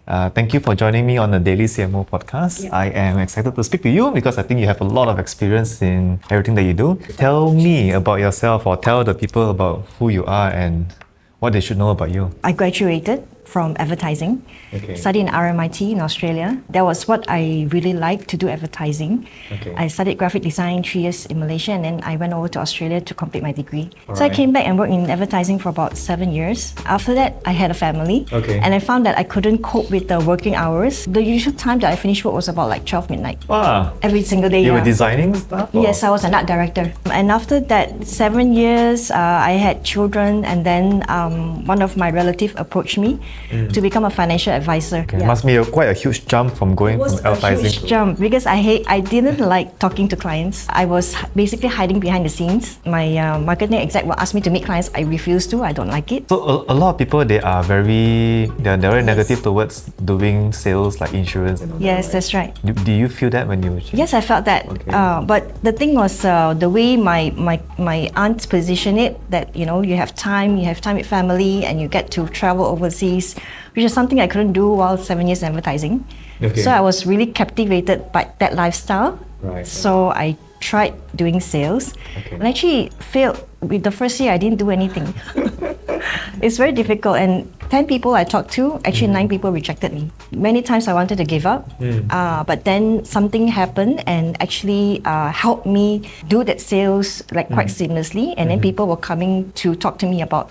Thank you for joining me on the Daily CMO podcast. I am excited to speak to you because I think you have a lot of experience in everything that you do. Tell me about yourself, or tell the people about who you are and what they should know about you. I graduated from advertising, studied in RMIT in Australia. That was what I really liked, to do advertising. I studied graphic design 3 years in Malaysia, and then I went over to Australia to complete my degree. So I came back and worked in advertising for about 7 years. After that, I had a family, and I found that I couldn't cope with the working hours. The usual time that I finished work was about like 12 midnight. Wow. Every single day. You were designing stuff? Yes, I was an art director. And after that 7 years, I had children, and then one of my relatives approached me to become a financial advisor. Must be quite a huge jump from going from advertising. Huge jump, because I didn't like talking to clients. I was basically hiding behind the scenes. My marketing exec will ask me to meet clients. I refuse to. I don't like it. So a lot of people, they're very negative towards doing sales like insurance. Yes, that's right. Do you feel that when you? Yes, I felt that. But the thing was the way my aunt positioned it, that you have time with family, and you get to travel overseas, which is something I couldn't do while 7 years in advertising. So I was really captivated by that lifestyle. So I tried doing sales, and actually failed. With the first year, I didn't do anything. It's very difficult, and 10 people I talked to, actually 9 people rejected me. Many times I wanted to give up, but then something happened and actually helped me do that sales like quite seamlessly, and then people were coming to talk to me about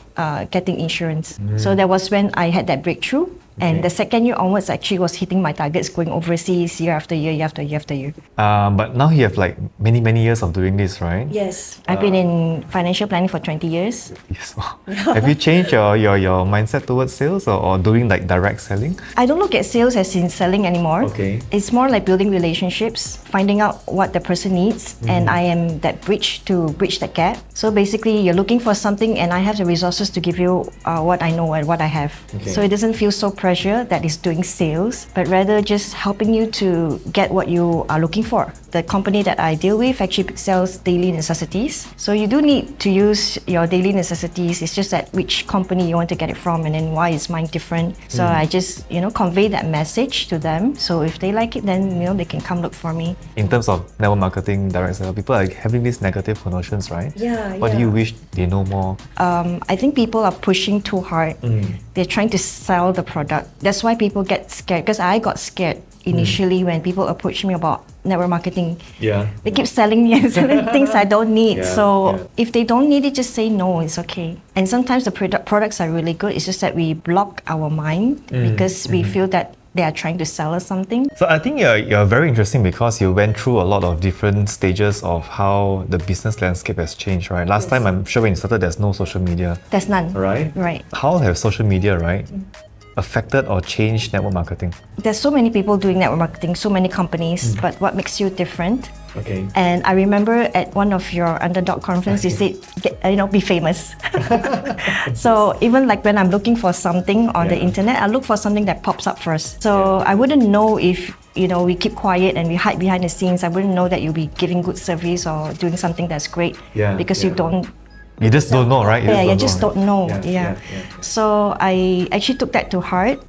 getting insurance. So that was when I had that breakthrough. And the second year onwards, actually was hitting my targets, going overseas year after year, year after year after year. But now you have like many years of doing this, right? Yes. I've been in financial planning for 20 years. Yes. Have you changed your mindset towards sales, or doing like direct selling? I don't look at sales as in selling anymore. It's more like building relationships, finding out what the person needs, and I am that bridge to bridge the gap. So basically, you're looking for something, and I have the resources to give you what I know and what I have. So it doesn't feel so pressure that is doing sales, but rather just helping you to get what you are looking for. The company that I deal with actually sells daily necessities. So you do need to use your daily necessities. It's just that which company you want to get it from, and then why is mine different. So I just, convey that message to them. So if they like it, then, they can come look for me. In terms of network marketing, direct sales, people are having these negative connotations, right? What do you wish they know more? I think people are pushing too hard. They're trying to sell the product. That's why people get scared, because I got scared initially when people approach me about network marketing. They keep selling me and selling things I don't need. So if they don't need it, just say no, it's okay. And sometimes the products are really good. It's just that we block our mind because we feel that they are trying to sell us something. So I think you're very interesting because you went through a lot of different stages of how the business landscape has changed, right? Last time, I'm sure when you started, there's no social media. There's none. Right? Right. How have social media, affected or changed network marketing? There's so many people doing network marketing, so many companies, but what makes you different? And I remember at one of your underdog conference, you said, be famous. So even like when I'm looking for something on the internet, I look for something that pops up first. So I wouldn't know if we keep quiet and we hide behind the scenes. I wouldn't know that you'll be giving good service or doing something that's great because you don't. You just don't know, right? You just don't know. So I actually took that to heart,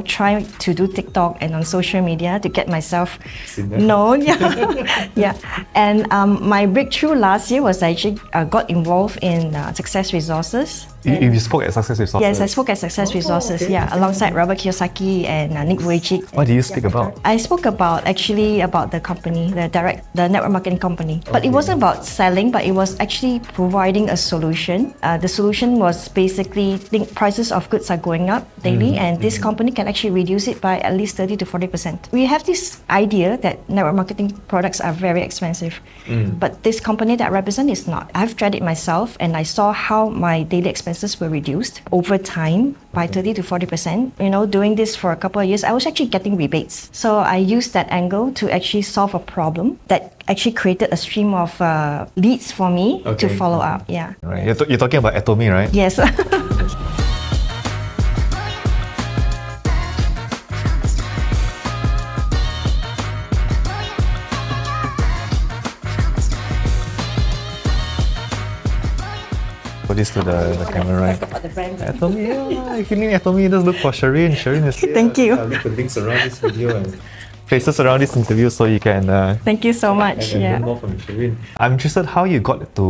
try to do TikTok and on social media to get myself known. And my breakthrough last year was I actually got involved in Success Resources. You spoke at Success Resources? Yes, I spoke at Success Resources, alongside Robert Kiyosaki and Nick Vujicic. What did you speak about? I spoke about the company, the network marketing company. But it wasn't about selling, but it was actually providing a solution. The solution was basically, prices of goods are going up daily, and this company can actually reduce it by at least 30 to 40%. We have this idea that network marketing products are very expensive, but this company that I represent is not. I've tried it myself, and I saw how my daily expenses were reduced over time by 30 to 40%. Doing this for a couple of years, I was actually getting rebates. So I used that angle to actually solve a problem that actually created a stream of leads for me to follow up. Right. You're talking about Atomy, right? Yes. this to the camera, right? About the brand. Atomy, yeah, if you need Atomy, just look for Sherine. Sherine is here. Thank you. I'll leave the links around this video and places around this interview so you can Thank you so much. and Yeah. learn more from Sherine. I'm interested how you got to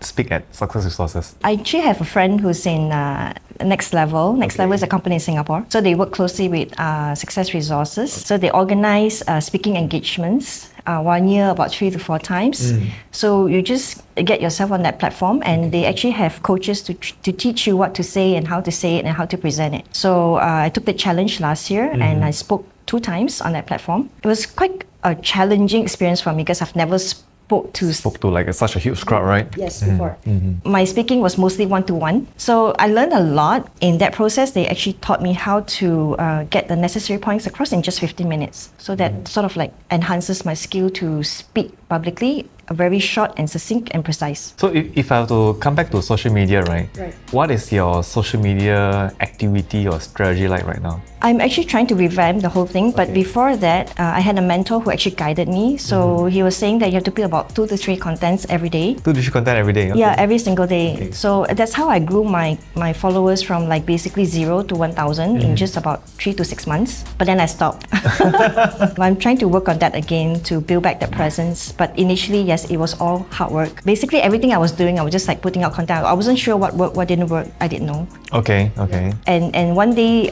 speak at Success Resources. I actually have a friend who's in Next Level. Next Level is a company in Singapore. So they work closely with Success Resources. So they organize speaking engagements 1 year, about 3 to 4 times. So you just get yourself on that platform, and they actually have coaches to teach you what to say and how to say it and how to present it. So I took the challenge last year and I spoke 2 times on that platform. It was quite a challenging experience for me because I've never spoke to Like such a huge crowd, right? Yes, before. My speaking was mostly one-to-one. So I learned a lot in that process. They actually taught me how to get the necessary points across in just 15 minutes. So that sort of like enhances my skill to speak publicly, very short and succinct and precise. So if I have to come back to social media, right? What is your social media activity or strategy like right now? I'm actually trying to revamp the whole thing, but before that, I had a mentor who actually guided me. So he was saying that you have to put about 2 to 3 contents every day. 2 to 3 content every day? Okay. Yeah, every single day. So that's how I grew my followers from like basically 0 to 1,000 in just about 3 to 6 months. But then I stopped. I'm trying to work on that again to build back that presence. But initially, yes, it was all hard work. Basically, everything I was doing, I was just like putting out content. I wasn't sure what worked, what didn't work. I didn't know. Okay. And one day,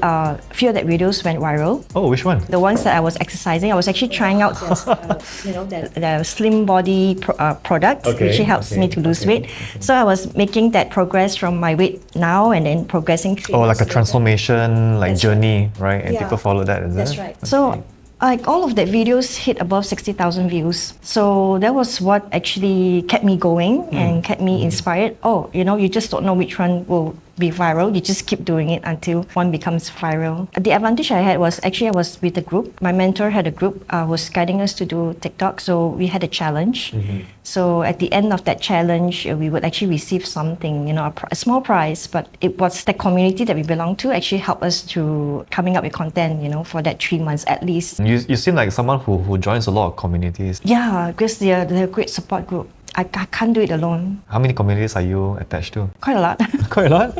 few of that videos went viral. Oh, which one? The ones that I was exercising, I was actually trying out the slim body product, which helps me to lose weight. So I was making that progress from my weight now and then progressing. Oh, like a transformation, like That's journey, right? And Yeah. people follow that, is That's it? right. So like all of the videos hit above 60,000 views. So that was what actually kept me going and kept me inspired. Oh, you just don't know which one will be viral. You just keep doing it until one becomes viral. The advantage I had was actually I was with a group. My mentor had a group who was guiding us to do TikTok. So we had a challenge. So at the end of that challenge, we would actually receive something, a small prize, but it was the community that we belong to actually helped us to coming up with content, for that 3 months at least. You seem like someone who joins a lot of communities. Yeah, because they're a great support group. I can't do it alone. How many communities are you attached to? Quite a lot. Quite a lot?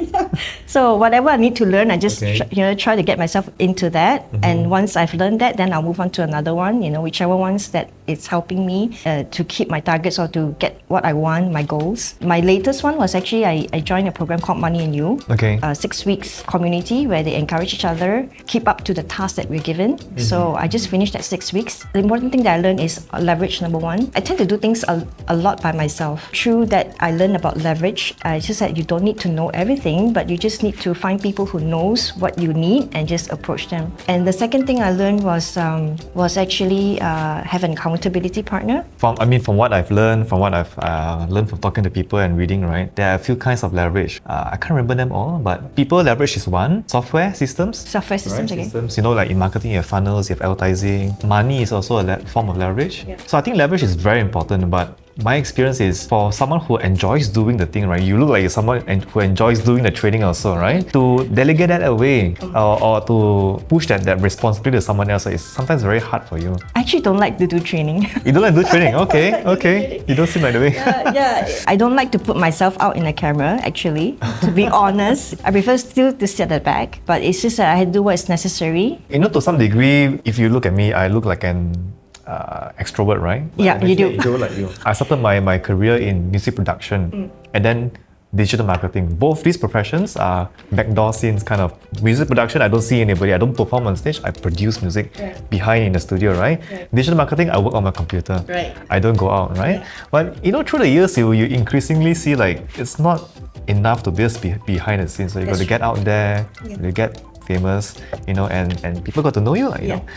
So whatever I need to learn, I just try to get myself into that. And once I've learned that, then I'll move on to another one. whichever ones that it's helping me to keep my targets or to get what I want, my goals. My latest one was actually I joined a program called Money and You. Okay. 6 weeks community where they encourage each other, keep up to the task that we're given. So I just finished that 6 weeks. The important thing that I learned is leverage, number one. I tend to do things a lot by myself. Through that, I learned about leverage. I just said you don't need to know everything, but you just need to find people who knows what you need and just approach them. And the second thing I learned was actually have an accountability partner. From what I've learned, from what I've learned from talking to people and reading, right, there are a few kinds of leverage. I can't remember them all, but people leverage is one. Software systems. Software systems, Right? again. Systems, like in marketing, you have funnels, you have advertising. Money is also a form of leverage. Yeah. So I think leverage is very important, but my experience is for someone who enjoys doing the thing, right? You look like you're someone who enjoys doing the trading also, right? To delegate that away or to push that responsibility to someone else is sometimes very hard for you. I actually don't like to do training. You don't like to do trading? Okay. You don't seem like the way. Yeah. I don't like to put myself out in the camera, actually, to be honest. I prefer still to sit at the back, but it's just that I do what is necessary. To some degree, if you look at me, I look like an extrovert, right? Yeah, you do. Introvert like you. I started my career in music production and then digital marketing. Both these professions are backdoor scenes kind of. Music production, I don't see anybody. I don't perform on stage. I produce music behind in the studio, right? Digital marketing, I work on my computer. Right. I don't go out, right? But through the years, you increasingly see like it's not enough to just be behind the scenes. So you got to get out there, you get famous, and people got to know you.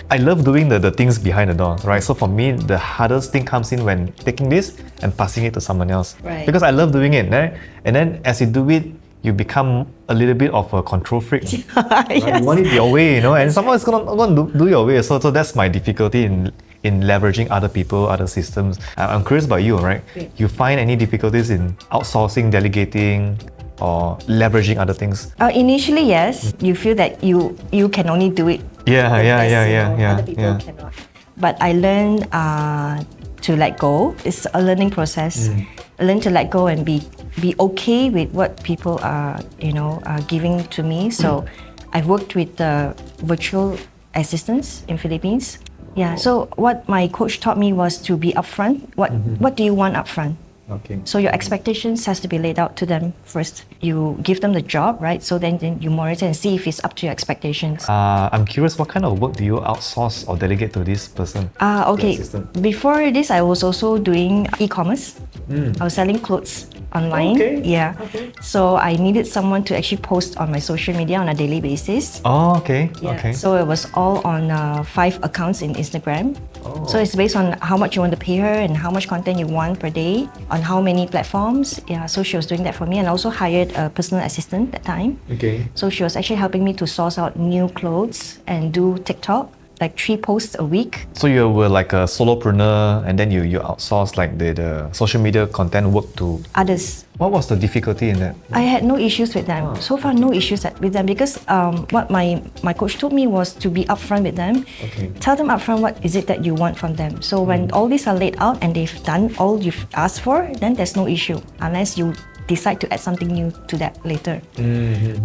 I love doing the things behind the door, right? So for me, the hardest thing comes in when taking this and passing it to someone else. Right. Because I love doing it, right? And then as you do it, you become a little bit of a control freak. Right? You want it your way, and someone is going to do your way. So that's my difficulty in leveraging other people, other systems. I'm curious about you, right? You find any difficulties in outsourcing, delegating, or leveraging other things? Initially, yes. You feel that you can only do it. Yeah. Other people cannot. But I learned to let go. It's a learning process. Learn to let go and be okay with what people are, giving to me. So I've worked with virtual assistants in Philippines. Yeah. So what my coach taught me was to be upfront. What do you want upfront? Okay. So your expectations has to be laid out to them first. You give them the job, right? So then you monitor and see if it's up to your expectations. I'm curious, what kind of work do you outsource or delegate to this person? Okay. The assistant? Before this, I was also doing e-commerce. I was selling clothes online. Okay. Yeah. Okay. So I needed someone to actually post on my social media on a daily basis. Oh, okay. Yeah. Okay. So it was all on 5 accounts in Instagram. Oh. So it's based on how much you want to pay her and how much content you want per day on how many platforms. Yeah. So she was doing that for me, and I also hired a personal assistant that time. Okay. So she was actually helping me to source out new clothes and do TikTok, like 3 posts a week. So you were like a solopreneur, and then you outsource like the social media content work to Others. What was the difficulty in that? I had no issues with them. So far, no issues with them because what my coach told me was to be upfront with them. Okay. Tell them upfront what is it that you want from them. So when all these are laid out and they've done all you've asked for, then there's no issue unless you decide to add something new to that later.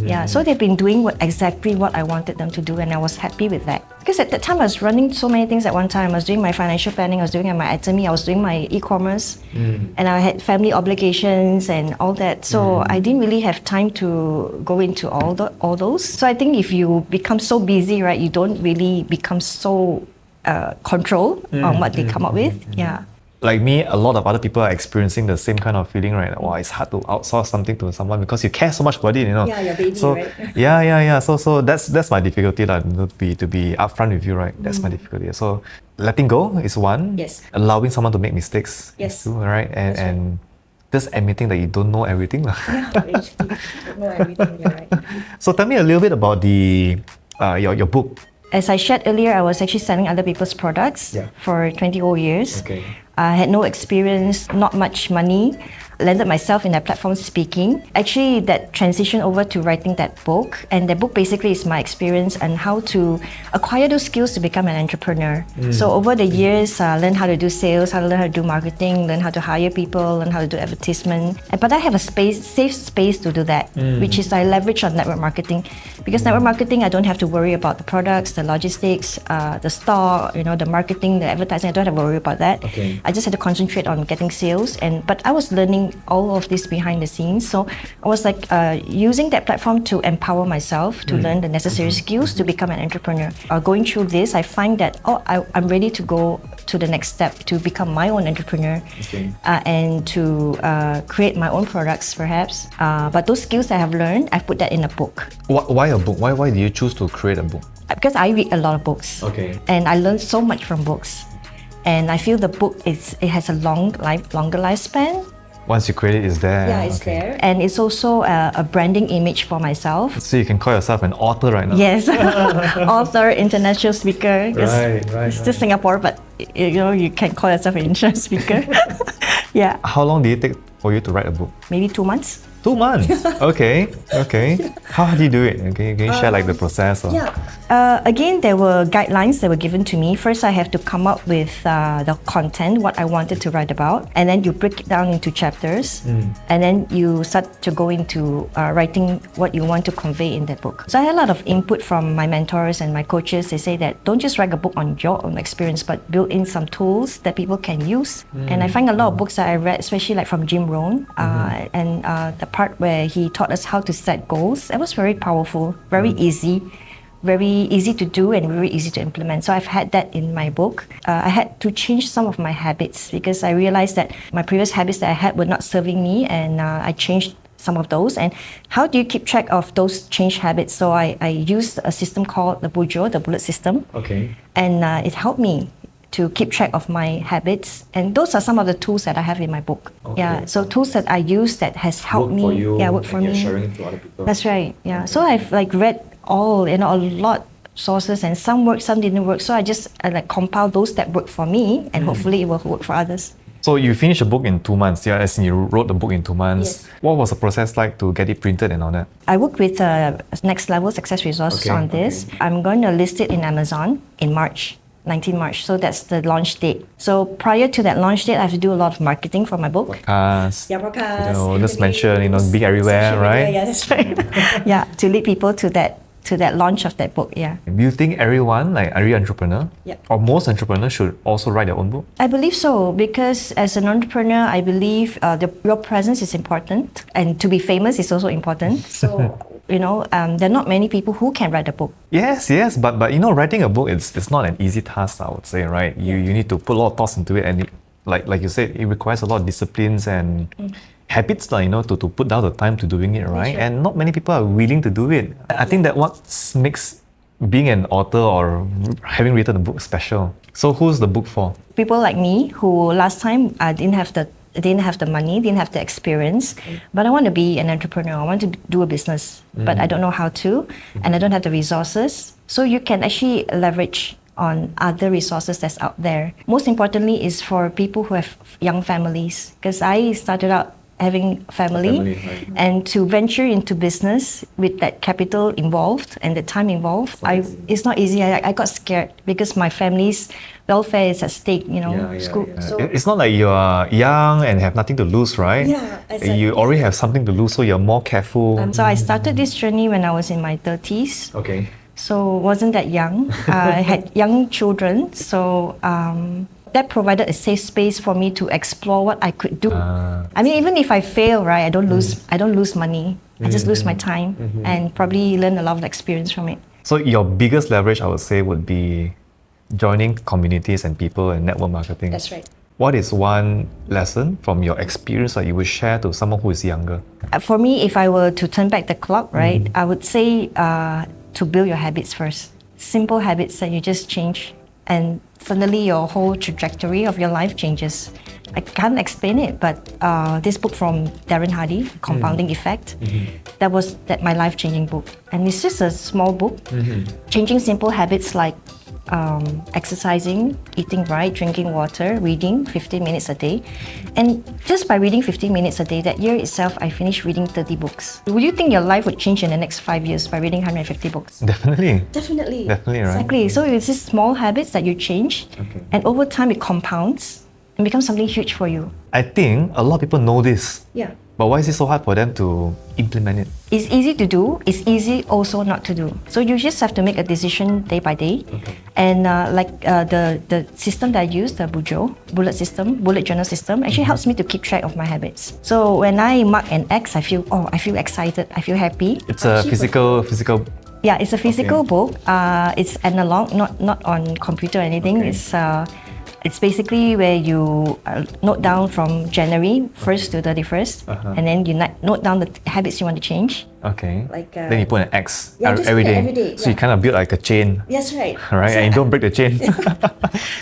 Yeah, so they've been doing exactly what I wanted them to do, and I was happy with that. Because at that time I was running so many things at one time. I was doing my financial planning, I was doing my SME, I was doing my e-commerce, and I had family obligations and all that. So I didn't really have time to go into all those. So I think if you become so busy, right, you don't really become so control on what they come up with. Yeah. Like me, a lot of other people are experiencing the same kind of feeling, right? Wow, it's hard to outsource something to someone because you care so much about it, you know. Yeah, your baby, so, right? Yeah. So that's my difficulty, like, to be upfront with you, right? That's my difficulty. So letting go is one. Yes. Allowing someone to make mistakes. Yes. Two, right? And just admitting that you don't know everything. Yeah, basically, don't know everything. You're right. So tell me a little bit about your book. As I shared earlier, I was actually selling other people's products for 20 whole years. Okay. I had no experience, not much money. Landed myself in that platform speaking. Actually, that transition over to writing that book, and the book basically is my experience and how to acquire those skills to become an entrepreneur. So over the years, learn how to do sales, learn how to do marketing, learn how to hire people, learn how to do advertisement. But I have a safe space to do that, which is I leverage on network marketing. Because network marketing, I don't have to worry about the products, the logistics, the stock, the marketing, the advertising. I don't have to worry about that. Okay. I just had to concentrate on getting sales, but I was learning all of this behind the scenes. So I was like using that platform to empower myself to learn the necessary skills to become an entrepreneur. Going through this, I find that I'm ready to go to the next step to become my own entrepreneur, and to create my own products perhaps. But those skills I have learned, I've put that in a book. Why a book? Why do you choose to create a book? Because I read a lot of books. Okay. And I learned so much from books. And I feel the book has a longer lifespan. Once you create it, it's there. Yeah, it's there. And it's also a branding image for myself. So you can call yourself an author right now? Yes, author, international speaker. Right. It's still Singapore, but you can call yourself an international speaker. Yeah. How long did it take for you to write a book? Maybe 2 months. 2 months. Okay. How did you do it? Okay, can you share like the process? Or? Yeah. Again, there were guidelines that were given to me. First, I have to come up with the content, what I wanted to write about, and then you break it down into chapters, and then you start to go into writing what you want to convey in that book. So I had a lot of input from my mentors and my coaches. They say that don't just write a book on your own experience, but build in some tools that people can use. And I find a lot of books that I read, especially like from Jim Rohn, and the part where he taught us how to set goals. It was very powerful, very easy to do and very easy to implement. So I've had that in my book. I had to change some of my habits because I realized that my previous habits that I had were not serving me, and I changed some of those. And how do you keep track of those changed habits? So I used a system called the bullet system. Okay. And it helped me to keep track of my habits, and those are some of the tools that I have in my book. Okay. Yeah, so tools that I use that has helped me. Work for me. Sharing it to other people. That's right. Yeah. So I've read all a lot sources, and some worked, some didn't work. So I just compile those that work for me, and hopefully it will work for others. So you finished a book in 2 months, yeah? As in you wrote the book in 2 months. Yes. What was the process like to get it printed and all that? I worked with Next Level Success Resources on this. I'm going to list it in Amazon in March. 19 March. So that's the launch date. So prior to that launch date, I have to do a lot of marketing for my book. Podcast. Yeah, broadcast. Just mention, being everywhere, social media, right? Yeah, that's right. Yeah, to lead people to that launch of that book. Yeah. Do you think everyone, like every entrepreneur, Yeah. or most entrepreneurs, should also write their own book? I believe so because as an entrepreneur, I believe your presence is important, and to be famous is also important. So there are not many people who can write a book. Yes, but writing a book it's not an easy task, I would say, right? You need to put a lot of thoughts into it, and like you said, it requires a lot of disciplines and habits, to put down the time to doing it, right? Sure. And not many people are willing to do it. I think that what makes being an author or having written a book special. So who's the book for? People like me who last time didn't have the money, didn't have the experience, but I want to be an entrepreneur. I want to do a business, but I don't know how to, and I don't have the resources. So you can actually leverage on other resources that's out there. Most importantly is for people who have young families, because I started out having family, right. and to venture into business with that capital involved and the time involved, it's not easy. I got scared because my family's welfare is at stake, school. Yeah. So It's not like you're young and have nothing to lose, right? Yeah, exactly. You already have something to lose, so you're more careful. so I started this journey when I was in my 30s. Okay. So wasn't that young. I had young children, so that provided a safe space for me to explore what I could do. I mean, even if I fail, right, I don't lose money. I just lose my time and probably learn a lot of experience from it. So your biggest leverage, I would say, would be joining communities and people and network marketing. That's right. What is one lesson from your experience that you would share to someone who is younger? For me, if I were to turn back the clock, right, I would say to build your habits first. Simple habits that you just change, and suddenly your whole trajectory of your life changes. I can't explain it, but this book from Darren Hardy, Compounding Effect, that was my life-changing book. And it's just a small book, changing simple habits like exercising, eating right, drinking water, reading 15 minutes a day. And just by reading 15 minutes a day, that year itself, I finished reading 30 books. Would you think your life would change in the next 5 years by reading 150 books? Definitely. Definitely. Definitely, right? Exactly. So it's just small habits that you change, and over time it compounds and becomes something huge for you. I think a lot of people know this. Yeah. But why is it so hard for them to implement it? It's easy to do. It's easy also not to do. So you just have to make a decision day by day. And the system that I use, the bullet journal system, actually helps me to keep track of my habits. So when I mark an X, I feel excited. I feel happy. It's a physical. Yeah, it's a physical book. It's analog, not on computer or anything. It's basically where you note down from January 1st to 31st, and then you note down the habits you want to change. Okay. Like, then you put an X just every put it day. every day, So you kind of build like a chain. That's right. Right, So and you don't break the chain.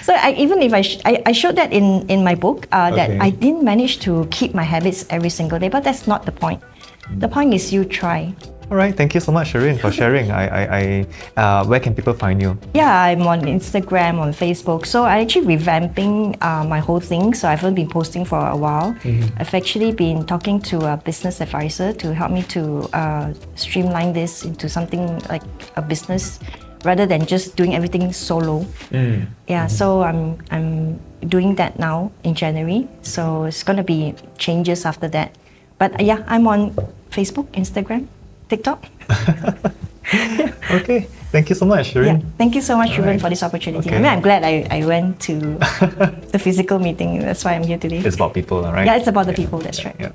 So even if I showed that in my book, that Okay. I didn't manage to keep my habits every single day, but that's not the point. The point is you try. All right, thank you so much, Sherine, for sharing. Where can people find you? Yeah, I'm on Instagram, on Facebook. So I'm actually revamping my whole thing. So I haven't been posting for a while. I've actually been talking to a business advisor to help me to streamline this into something like a business rather than just doing everything solo. Yeah, so I'm doing that now in January. So it's going to be changes after that. But yeah, I'm on Facebook, Instagram, TikTok. Okay, thank you so much, Sherine. Yeah, thank you so much, Ruben, for this opportunity. Okay. I mean, I'm glad I went to the physical meeting. That's why I'm here today. It's about people, right? Yeah, it's about the people. That's right. Yeah.